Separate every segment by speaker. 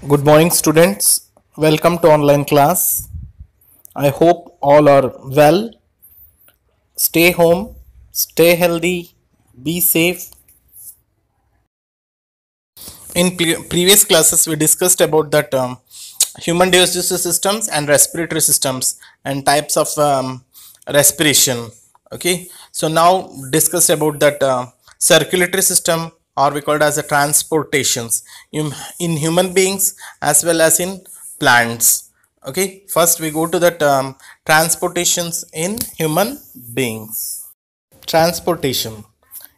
Speaker 1: Good morning, students. Welcome to online class. I hope all are well. Stay home, stay healthy, be safe. In previous classes, we discussed about that human digestive systems and respiratory systems and types of respiration. Okay, so now discuss about that circulatory system, or we call it as a transportations in human beings as well as in plants. Okay, first we go to that transportations in human beings. Transportation.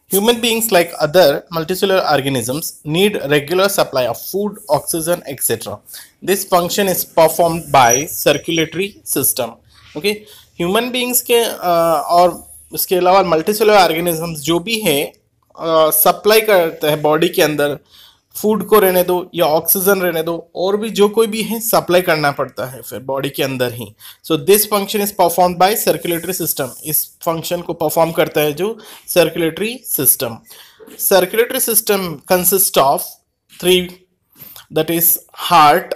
Speaker 1: Human beings, like other multicellular organisms, need regular supply of food, oxygen, etc. This function is performed by circulatory system. Okay, human beings के और इसके अलावा multicellular organisms जो भी है supply करते हैं body के अंदर, फूड को रहने दो या ऑक्सीजन रहने दो, और भी जो कोई भी है सप्लाई करना पड़ता है फिर बॉडी के अंदर ही. So this function is performed by circulatory system. इस फंक्शन को परफॉर्म करता है जो circulatory system. Circulatory system consist of three, that is heart,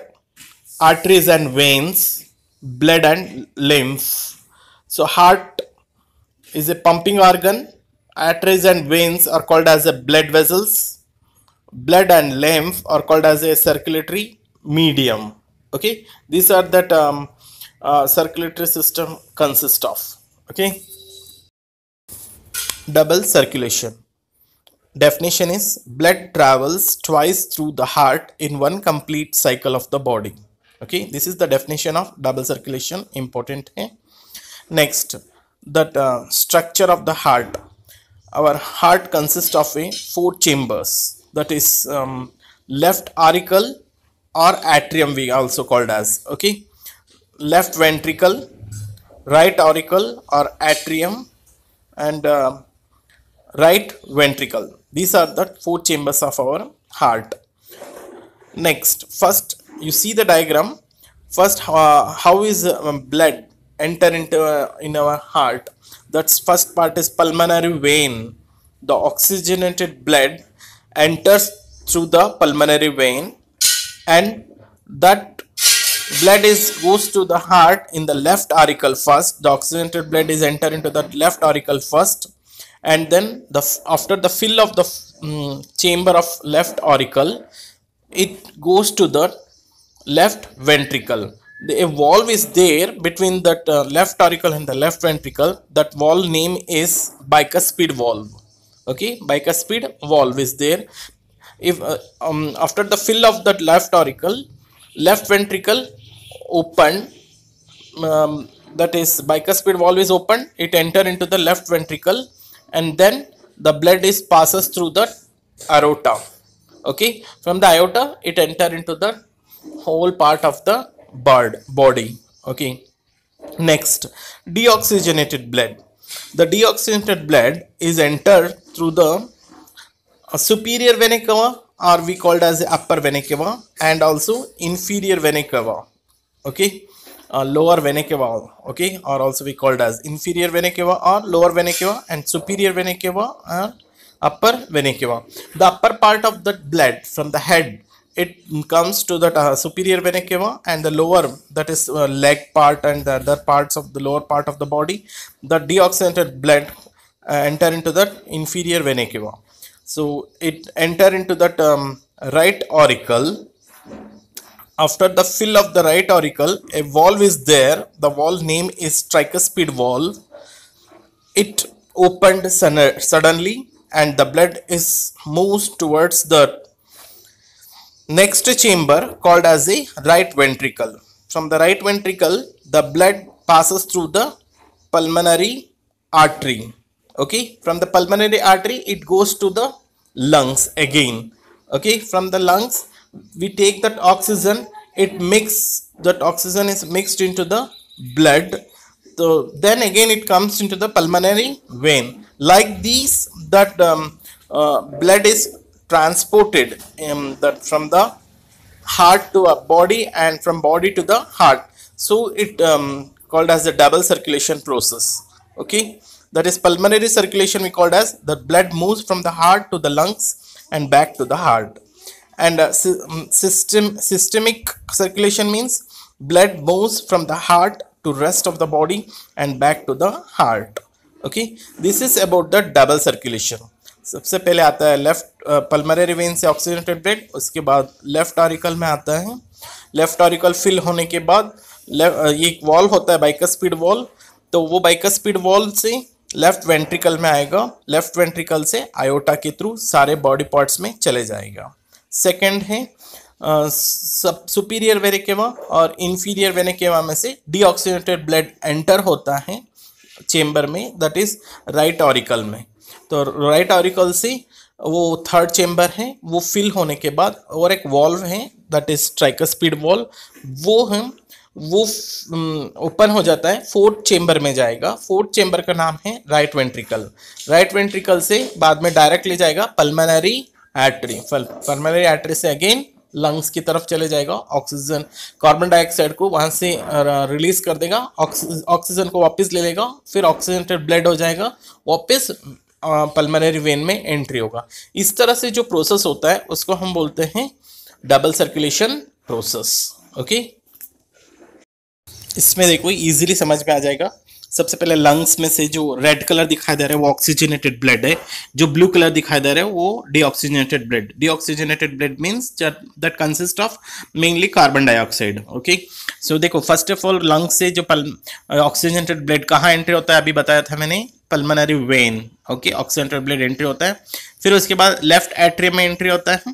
Speaker 1: arteries and veins, blood and lymph. So heart is a pumping organ, arteries and veins are called as a blood vessels, blood and lymph are called as a circulatory medium. Okay, these are that circulatory system consist of. Okay, double circulation. Definition is blood travels twice through the heart in one complete cycle of the body. Okay, this is the definition of double circulation. Important hai. Next, that structure of the heart. Our heart consists of four chambers, that is left auricle or atrium, we also called as. Okay, left ventricle, right auricle or atrium, and right ventricle. These are the four chambers of our heart. Next, first you see the diagram. First, how is blood enter into in our heart? That's first part is pulmonary vein. The oxygenated blood enters through the pulmonary vein, and that blood goes to the heart in the left auricle first. The oxygenated blood is enter into the left auricle first, and then after the fill of the chamber of left auricle, it goes to the left ventricle. The valve is there between that left auricle and the left ventricle. That valve name is bicuspid valve. Okay, bicuspid valve is there. If after the fill of that left auricle, left ventricle open, that is bicuspid valve is open, it enter into the left ventricle, and then the blood passes through the aorta. Okay, from the aorta it enter into the whole part of the body. Okay, next, deoxygenated blood. The deoxygenated blood is entered through the superior vena cava, or we called as upper vena cava, and also inferior vena cava. Okay, lower vena cava. Okay, or also we called as inferior vena cava or lower vena cava, and superior vena cava or upper vena cava. The upper part of the blood from the head, it comes to that superior vena cava, and the lower, that is leg part and the other parts of the lower part of the body, the deoxygenated blood enter into that inferior vena cava. So it enter into that right auricle. After the fill of the right auricle, a valve is there. The valve name is tricuspid valve. It opened suddenly, and the blood moves towards the next chamber called as a right ventricle. From the right ventricle, the blood passes through the pulmonary artery. Okay, from the pulmonary artery it goes to the lungs again. Okay, from the lungs we take that oxygen, that oxygen is mixed into the blood. So then again it comes into the pulmonary vein. Like these, that blood is transported that from the heart to a body, and from body to the heart. So it called as the double circulation process. Okay, that is pulmonary circulation we called as the blood moves from the heart to the lungs and back to the heart. and systemic circulation means blood moves from the heart to rest of the body and back to the heart. Okay, this is about the double circulation. सबसे पहले आता है left pulmonary vein से oxygenated blood, उसके बाद left auricle में आता है। लेफ्ट ऑरिकल फिल होने के बाद ये एक वॉल होता है बाइकस्पिड वॉल, तो वो बाइकस्पिड वॉल से लेफ्ट वेंट्रिकल में आएगा, लेफ्ट वेंट्रिकल से आयोटा के थ्रू सारे बॉडी पार्ट्स में चले जाएगा। सेकंड है सुपीरियर वेना केवा और इंफीरियर वेना केवा में से डीऑक्सीजनेटेड ब्लड एंटर होता है चेंबर में, दैट इज राइट ऑरिकल में। तो राइट ऑरिकल से वो थर्ड चेंबर है, वो फिल होने के बाद और एक वॉल्व है दैट इज ट्राइकस्पिड वॉल्व, वो ओपन हो जाता है, फोर्थ चेंबर में जाएगा। फोर्थ चेंबर का नाम है राइट वेंट्रिकल। राइट वेंट्रिकल से बाद में डायरेक्ट ले जाएगा पल्मोनरी आर्टरी, पल्मोनरी आर्टरी से अगेन लंग्स की तरफ चले जाएगा। ऑक्सीजन कार्बन डाइऑक्साइड को वहां से रिलीज कर देगा, ऑक्सीजन को वापस ले लेगा, फिर ऑक्सीजनेटेड ब्लड हो जाएगा, वापस पल्मोनरी वेन में एंट्री होगा। इस तरह से जो प्रोसेस होता है उसको हम बोलते हैं डबल सर्कुलेशन प्रोसेस। ओके, इसमें देखो इजीली समझ में आ जाएगा। सबसे पहले लंग्स में से जो रेड कलर दिखाई दे रहा है वो ऑक्सीजनेटेड ब्लड है, जो ब्लू कलर दिखाई दे रहा है वो deoxygenated blood. Deoxygenated blood means that consist of mainly carbon dioxide. Okay, so देखो फर्स्ट ऑफ ऑल लंग्स से जो ऑक्सीजनेटेड ब्लड कहाँ एंट्री होता है अभी बताया था मैंने, pulmonary vein. Okay, oxygenated blood entry होता है, फिर उसके बाद लेफ्ट एट्रियम में एंट्री होता है,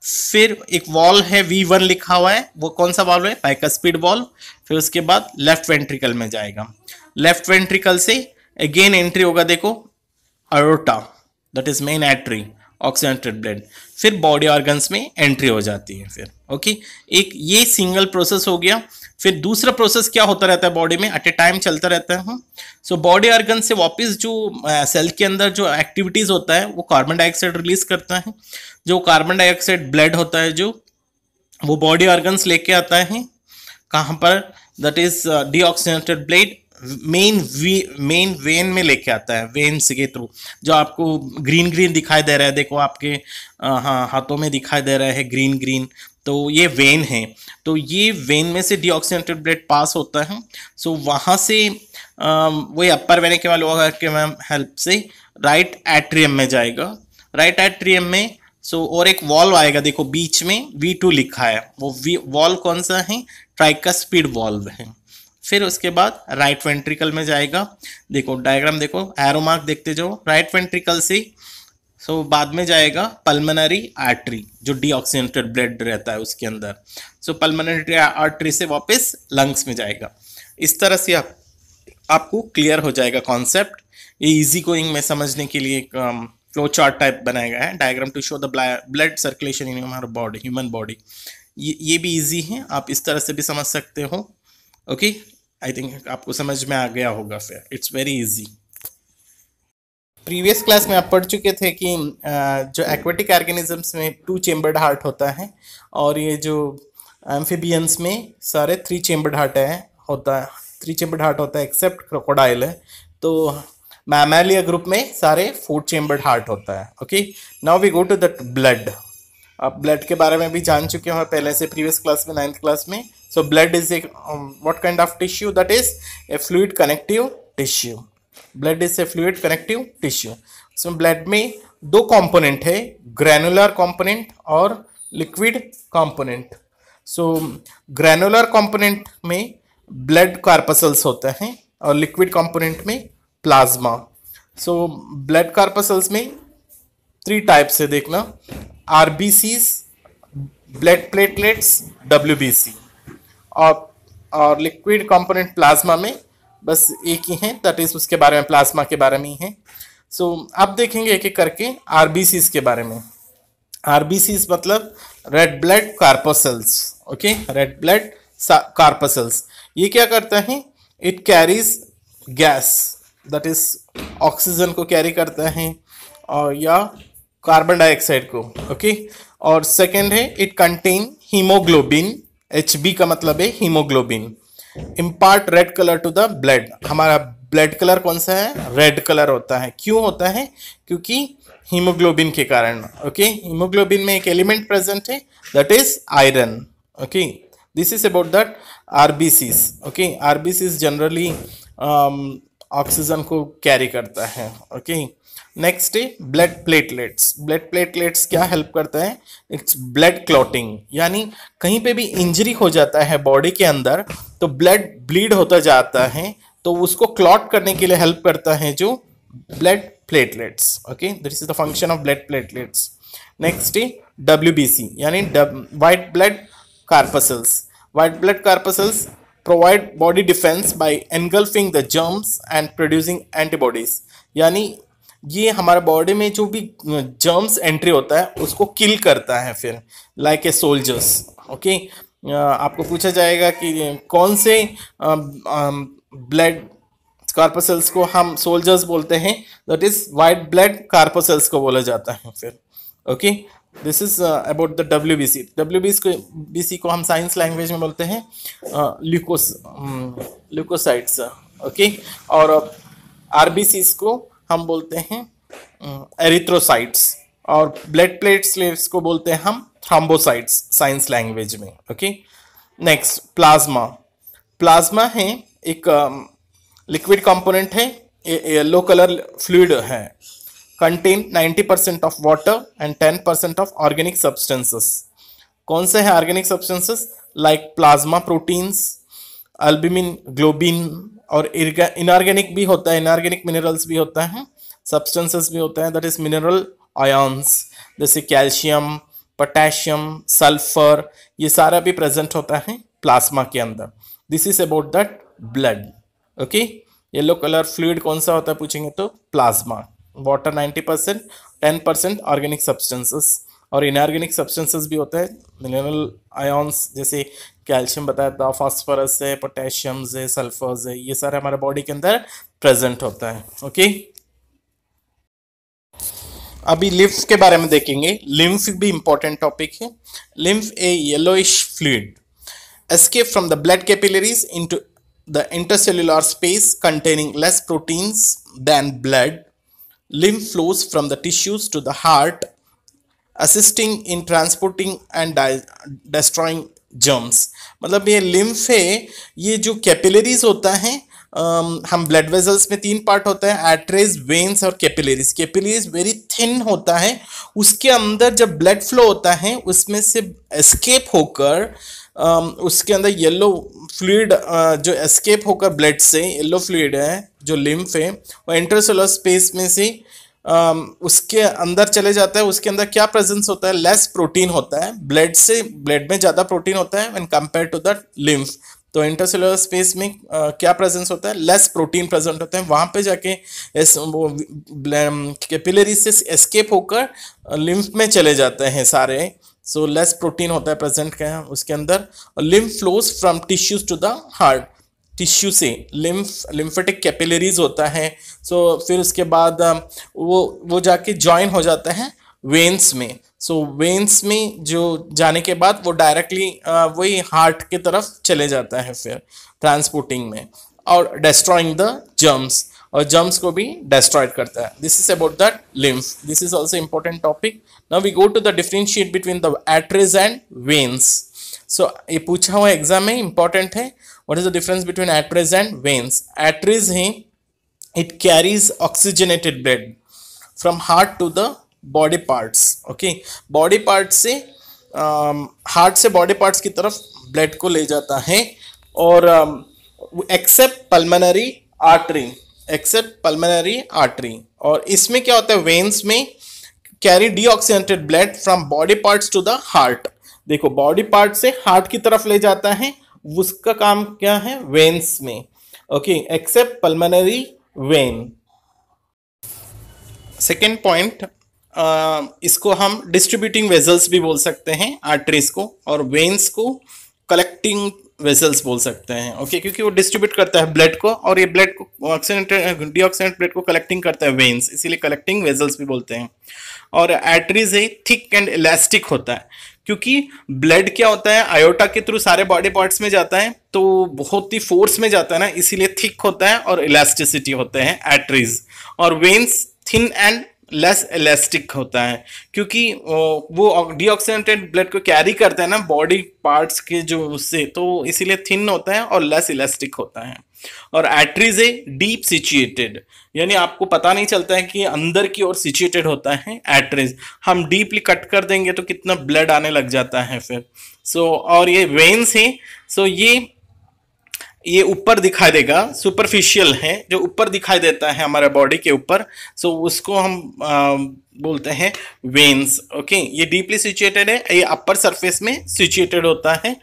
Speaker 1: फिर एक वॉल है V1 लिखा हुआ है, वो कौन सा वॉल्व है, बाइकस्पिड वॉल्व। फिर उसके बाद लेफ्ट वेंट्रिकल में जाएगा, लेफ्ट वेंट्रिकल से अगेन एंट्री होगा देखो aorta, that is main artery, oxygenated blood, फिर बॉडी ऑर्गन्स में एंट्री हो जाती है फिर। ओके, एक ये सिंगल प्रोसेस हो गया। फिर दूसरा प्रोसेस क्या होता रहता है बॉडी में, एट ए टाइम चलता रहता है। सो बॉडी ऑर्गन से वापस जो सेल के अंदर जो एक्टिविटीज होता है वो कार्बन डाइऑक्साइड रिलीज करता है। जो कार्बन डाइऑक्साइड ब्लड होता है जो वो बॉडी ऑर्गन्स लेके आता है कहाँ पर, that is deoxygenated blood main vein में लेके आता है, वेन्स के थ्रू। जो आपको ग्रीन ग्रीन दिखाई दे रहा है देखो आपके हाथों में दिखाई दे रहा है ग्रीन ग्रीन, तो ये वेन है। तो ये वेन में से डीऑक्सीजनेटेड ब्लड पास होता है। सो वहाँ से वही अपर वेन के वालों के हेल्प से राइट एट्रियम में जाएगा। राइट एट्रियम में और एक वॉल्व आएगा देखो बीच में V2 लिखा है, वो वॉल्व कौन सा है, ट्राइकस्पिड वॉल्व है। फिर उसके बाद राइट वेंट्रिकल में जाएगा, देखो डायग्राम देखो, एरो मार्क देखते जाओ, राइट वेंट्रिकल से बाद में जाएगा पल्मोनरी आर्टरी, जो डीऑक्सीजनेटेड ब्लड रहता है उसके अंदर। पल्मोनरी आर्टरी से वापस लंग्स में जाएगा। इस तरह से आपको क्लियर हो जाएगा कॉन्सेप्ट। ये इजी गोइंग में समझने के लिए एक फ्लो चार्ट टाइप बनाया गया है, diagram to show the blood circulation in हमारा बॉडी, ह्यूमन बॉडी। ये भी इजी है, आप इस तरह से भी समझ सकते हो। ओके, आई थिंक आपको समझ में आ गया होगा, फिर it's very easy. Previous class में आप पढ़ चुके थे कि जो एक्वेटिक ऑर्गेनिजम्स में 2 चेम्बर्ड हार्ट होता है, और ये जो एम्फीबियंस में सारे 3 चेम्बर्ड हार्ट होता है, 3 चेम्बर्ड हार्ट होता है एक्सेप्ट क्रोकोडाइल है। तो मैमालिया ग्रुप में सारे 4 चेम्बर्ड हार्ट होता है। Okay, now we go to the blood. आप ब्लड के बारे में भी जान चुके हो पहले से प्रीवियस क्लास में, 9th क्लास में। So blood is a what kind of tissue, that is a fluid connective tissue. Blood is a fluid connective tissue. इसमें ब्लड में 2 कंपोनेंट है, ग्रैनुलर कंपोनेंट और लिक्विड कंपोनेंट। ग्रैनुलर कंपोनेंट में blood corpuscles होते हैं और liquid component में plasma. Blood corpuscles में 3 टाइप्स है देखना, RBCs, ब्लड प्लेटलेट्स, WBC, और लिक्विड कंपोनेंट प्लाज्मा में बस एक ही है, दैट इज उसके बारे में, प्लाज्मा के बारे में ही है। अब देखेंगे एक एक करके RBCs के बारे में। RBCs मतलब red blood corpuscles. Okay, red blood corpuscles ये क्या करता है, it carries gas, that is oxygen को कैरी करता है और या कार्बन डाइऑक्साइड को। ओके, और सेकेंड है इट कंटेन हीमोग्लोबिन, HB का मतलब है haemoglobin. Impart red colour to the blood. हमारा ब्लड कलर कौन सा है, रेड कलर होता है। क्यों होता है, क्योंकि हीमोग्लोबिन के कारण। ओके, हीमोग्लोबिन में एक एलिमेंट प्रेजेंट है, that is iron. Okay, this is about that RBCs. Okay, RBCs generally oxygen को कैरी करता है। ओके, नेक्स्ट है ब्लड प्लेटलेट्स। ब्लड प्लेटलेट्स क्या हेल्प करता है? इट्स ब्लड क्लॉटिंग, यानी कहीं पे भी इंजरी हो जाता है बॉडी के अंदर तो ब्लड ब्लीड होता जाता है, तो उसको क्लॉट करने के लिए हेल्प करता है जो blood platelets. Okay, this is the function of blood platelets. Next है WBC, यानी white blood corpuscles. White blood corpuscles provide body defense by engulfing the germs and producing antibodies, यानी ये हमारे बॉडी में जो भी जर्म्स एंट्री होता है उसको किल करता है फिर, लाइक ए सोल्जर्स। ओके, आपको पूछा जाएगा कि कौन से ब्लड कार्पसल्स को हम सोल्जर्स बोलते हैं, that is white blood corpuscles को बोला जाता है फिर। Okay, this is about the WBC। WBC को हम साइंस लैंग्वेज में बोलते हैं ल्यूकोसाइट्स। ओके, और RBCs को हम बोलते हैं एरिथ्रोसाइट्स, और ब्लड प्लेटलेट्स को बोलते हैं हम थ्रोम्बोसाइट्स साइंस लैंग्वेज में। Okay, next plasma. प्लाज्मा है एक लिक्विड कंपोनेंट है, येलो कलर फ्लूइड है, contain 90% of water and 10% of organic substances। कौन से हैं organic substances? Like plasma proteins, albumin, globin, और इनऑर्गेनिक भी होता है, इनऑर्गेनिक मिनरल्स भी होता है, सब्सटेंसेस भी होता है, दैट इज मिनरल आयंस, जैसे कैल्शियम, पोटेशियम, सल्फर, ये सारा भी प्रेजेंट होता है प्लाज्मा के अंदर। This is about that blood. Okay, yellow colour fluid कौन सा होता है पूछेंगे तो प्लाज्मा। वाटर 90%, 10% ऑर्गेनिक सब्सटेंसेस, और इनऑर्गेनिक सब्सटेंसेस भी होते हैं, मिनरल आयंस, जैसे कैल्शियम बताया था, फास्फोरस है, पोटेशियम है, सल्फर्स है, ये सारे हमारे बॉडी के अंदर प्रेजेंट होता है। ओके, अभी लिम्फ के बारे में देखेंगे। लिम्फ भी इंपॉर्टेंट टॉपिक है। Lymph A yellowish fluid escape from the blood capillaries into the intercellular space containing less proteins than blood. Lymph flows from the tissues to the heart, assisting in transporting and destroying germs। मतलब ये lymph है, ये जो capillaries होता है, हम blood vessels में 3 part होता है, आर्टरीज, वेन्स और कैपिलरीज। कैपिलरीज वेरी थिन होता है, उसके अंदर जब ब्लड फ्लो होता है उसमें से एस्केप होकर उसके अंदर येलो फ्लूइड जो एस्केप होकर ब्लड से, येलो फ्लूइड है जो लिम्फ है, वो इंटरसेलुलर स्पेस में से उसके अंदर चले जाता है। उसके अंदर क्या प्रेजेंस होता है? लेस प्रोटीन होता है, ब्लड से, ब्लड में ज़्यादा प्रोटीन होता है when compare to the lymph. तो इंटरसेलुलर स्पेस में क्या प्रेजेंस होता है? लेस प्रोटीन प्रेजेंट होता है। वहाँ पे जाके कैपिलरी से एस्केप होकर लिम्फ में चले जाते हैं सारे। सो लेस प्रोटीन होता है प्रेजेंट क्या उसके अंदर। Lymph flows from tissues to the heart, tissue से लिम्फेटिक कैपिलरीज होता है। सो फिर उसके बाद वो जाके ज्वाइन हो जाता है वेन्स में। सो वेन्स में जो जाने के बाद वो डायरेक्टली वही हार्ट की तरफ चले जाता है फिर ट्रांसपोर्टिंग में, और डिस्ट्रॉइंग द जर्म्स, और जर्म्स को भी डिस्ट्रॉयड करता है। This is about that lymph. This is also important topic. Now we go to the differentiate between the arteries and veins. So ये पूछा हुआ एग्जाम में इंपॉर्टेंट है। What is the difference between arteries and veins? Arteries है, it carries oxygenated blood from heart to the body parts. Okay, body part से heart से body parts की तरफ ब्लड को ले जाता है, और एक्सेप्ट पल्मोनरी आर्टरी, और इसमें क्या होता है? वेन्स में carry deoxygenated blood from body parts to the heart. देखो, बॉडी पार्ट से हार्ट की तरफ ले जाता है, उसका काम क्या है? वेन्स में। Okay, accept pulmonary vein. Second point, इसको हम डिस्ट्रीब्यूटिंग वेजल्स भी बोल सकते हैं आर्टरीज को, और वेन्स को कलेक्टिंग वेसल्स बोल सकते हैं। ओके, क्योंकि वो डिस्ट्रीब्यूट करता है ब्लड को, और ये ब्लड को ऑक्सीजनेटेड डीऑक्सीजनेटेड ब्लड को कलेक्टिंग करता है वेन्स, इसीलिए कलेक्टिंग वेसल्स भी बोलते हैं। और आर्टरीज है, थिक एंड इलास्टिक होता है, क्योंकि ब्लड क्या होता है? आयोटा के थ्रू सारे बॉडी पार्ट्स में जाता है, तो बहुत ही फोर्स में जाता है ना, इसीलिए थिक होता है और इलास्टिसिटी होते हैं आर्टरीज। और veins thin and less elastic होता है, क्योंकि वो डीऑक्सीजनेटेड ब्लड को कैरी करता है ना बॉडी पार्ट्स के जो उससे, तो इसीलिए थिन होता है और लेस इलास्टिक होता है। और आर्टरीज है डीप सिचुएटेड, यानी आपको पता नहीं चलता है कि अंदर की ओर सिचुएटेड होता है आर्टरीज। हम डीपली कट कर देंगे तो कितना ब्लड आने लग जाता है फिर। और ये वेन्स है, ये ऊपर दिखाई देगा, सुपरफिशियल है, जो ऊपर दिखाई देता है हमारे बॉडी के ऊपर, उसको हम बोलते हैं वेन्स। ओके, ये डीपली सिचुएटेड है, ये अपर सरफेस में सिचुएटेड होता है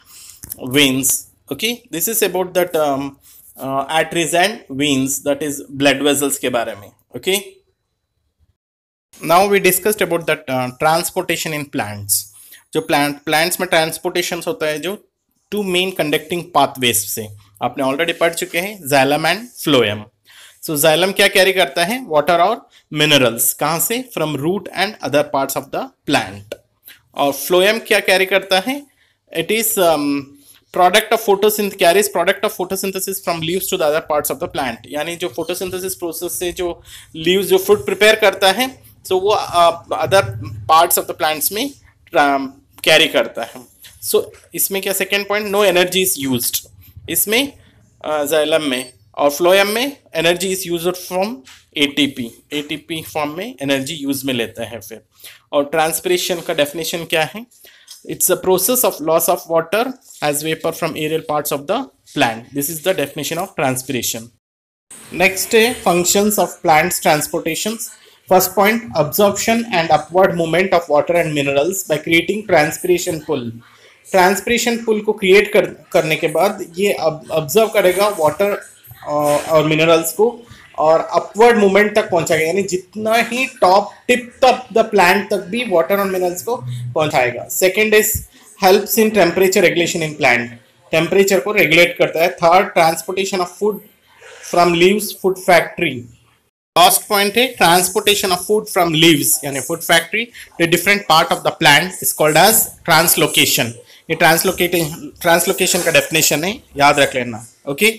Speaker 1: veins. Okay, this is about that arteries and veins, that is blood vessels के बारे में। Okay, now we discussed about that transportation in plants. जो प्लांट्स में ट्रांसपोर्टेशन होता है जो टू मेन कंडक्टिंग पाथवेज से, आपने ऑलरेडी पढ़ चुके हैं, जाइलम एंड फ्लोएम। जाइलम क्या कैरी करता है? वाटर और मिनरल्स, कहां से? From root and other parts of the plant. और फ्लोएम क्या कैरी करता है? It is product of carries product of photosynthesis from leaves to the other parts of the plant. यानी जो फोटोसिंथेसिस प्रोसेस से जो लीव्स जो फूड प्रिपेयर करता है, वो other parts of the plants में कैरी करता है। इसमें क्या second point, no energy is used. इसमें जाइलम में और फ्लोएम में energy is used from ATP form में एनर्जी यूज में लेता है फिर। और ट्रांसपिरेशन का डेफिनेशन क्या है? It's a process of loss of water as vapour from aerial parts of the plant. This is the definition of transpiration. Next है functions of plants transportations. First point, absorption and upward movement of water and minerals by creating transpiration pull. Transpiration pull को create करने के बाद ये observe करेगा water और minerals को और अपवर्ड मूवमेंट तक पहुंचाएगा, यानी जितना ही टॉप टिप तक द प्लांट तक भी वाटर और मिनरल्स को पहुंचाएगा। Second is helps in temperature regulation in plant, temperature को रेगुलेट करता है। Third, transportation of food from leaves, food factory. Last point है transportation of food from leaves यानी food factory to different part of the plant is called as translocation. ये translocation का definition है, याद रख लेना। ओके।